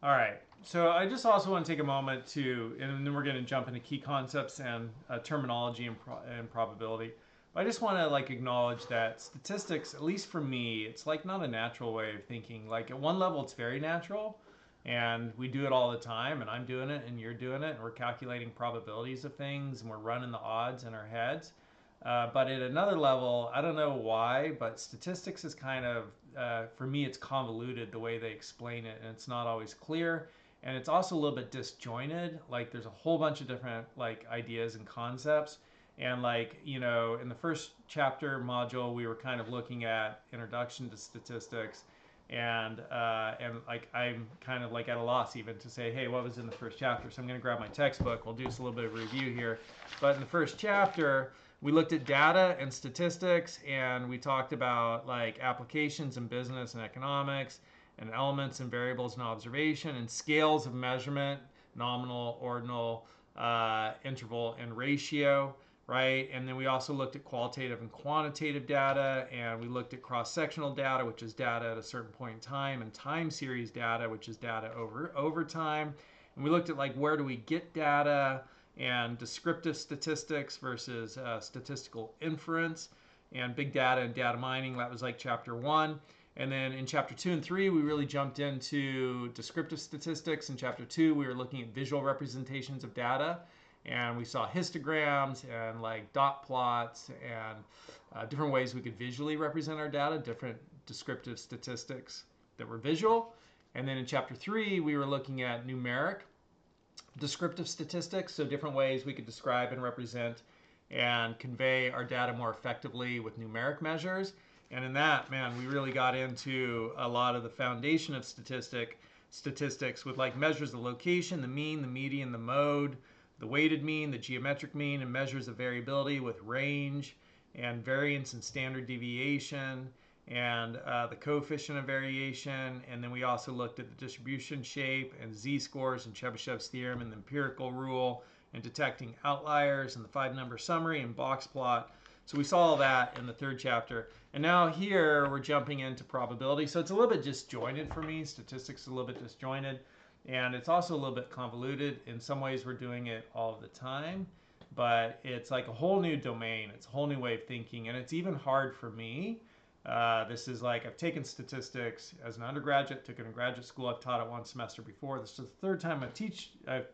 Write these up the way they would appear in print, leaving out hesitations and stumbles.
All right. So I just also want to take a moment to, and then we're going to jump into key concepts and terminology and probability. But I just want to like acknowledge that statistics, at least for me, it's like not a natural way of thinking. Like at one level, it's very natural, and we do it all the time, and I'm doing it, and you're doing it, and we're calculating probabilities of things, and we're running the odds in our heads. But at another level, I don't know why, but statistics is kind of, for me, it's convoluted the way they explain it, and it's not always clear. And it's also a little bit disjointed. Like there's a whole bunch of different like ideas and concepts. And like, you know, in the first chapter module, we were kind of looking at introduction to statistics. And like I'm kind of like at a loss even to say, hey, what was in the first chapter? So I'm going to grab my textbook. We'll do just a little bit of review here. But in the first chapter, we looked at data and statistics, and we talked about like applications in business and economics, and elements and variables and observation, and scales of measurement, nominal, ordinal, interval, and ratio, right? And then we also looked at qualitative and quantitative data, and we looked at cross-sectional data, which is data at a certain point in time, and time series data, which is data over time. And we looked at like where do we get data, and descriptive statistics versus statistical inference, and big data and data mining. That was like chapter 1. And then in chapter 2 and 3, we really jumped into descriptive statistics. In chapter 2, we were looking at visual representations of data, and we saw histograms and like dot plots and different ways we could visually represent our data, different descriptive statistics that were visual. And then in chapter 3, we were looking at numeric descriptive statistics, so different ways we could describe and represent and convey our data more effectively with numeric measures. And in that, man, we really got into a lot of the foundation of statistics with like measures of location, the mean, the median, the mode, the weighted mean, the geometric mean, and measures of variability with range and variance and standard deviation, and the coefficient of variation. And then we also looked at the distribution shape and z-scores and Chebyshev's theorem and the empirical rule and detecting outliers and the 5-number summary and box plot. So we saw all that in the third chapter. And now here we're jumping into probability. So it's a little bit disjointed for me. Statistics is a little bit disjointed. And it's also a little bit convoluted. In some ways we're doing it all of the time. But it's like a whole new domain. It's a whole new way of thinking. And it's even hard for me. This is like I've taken statistics as an undergraduate, took it in graduate school. I've taught it one semester before. This is the third time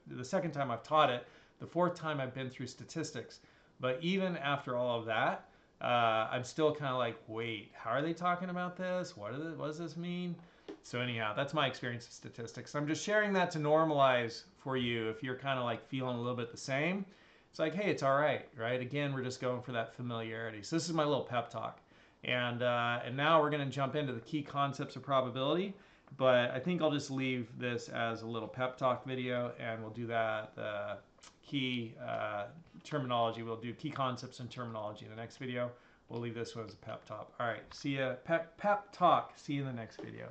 the second time I've taught it, the fourth time I've been through statistics. But even after all of that, I'm still kind of like, wait, how are they talking about this? What does this mean? So anyhow, that's my experience of statistics. I'm just sharing that to normalize for you if you're kind of like feeling a little bit the same. It's like, hey, it's all right, right? Again, we're just going for that familiarity. So this is my little pep talk. And now we're going to jump into the key concepts of probability. But I think I'll just leave this as a little pep talk video, and we'll do that. The key terminology, we'll do key concepts and terminology in the next video. We'll leave this one as a pep talk. All right, see ya. Pep talk. See you in the next video.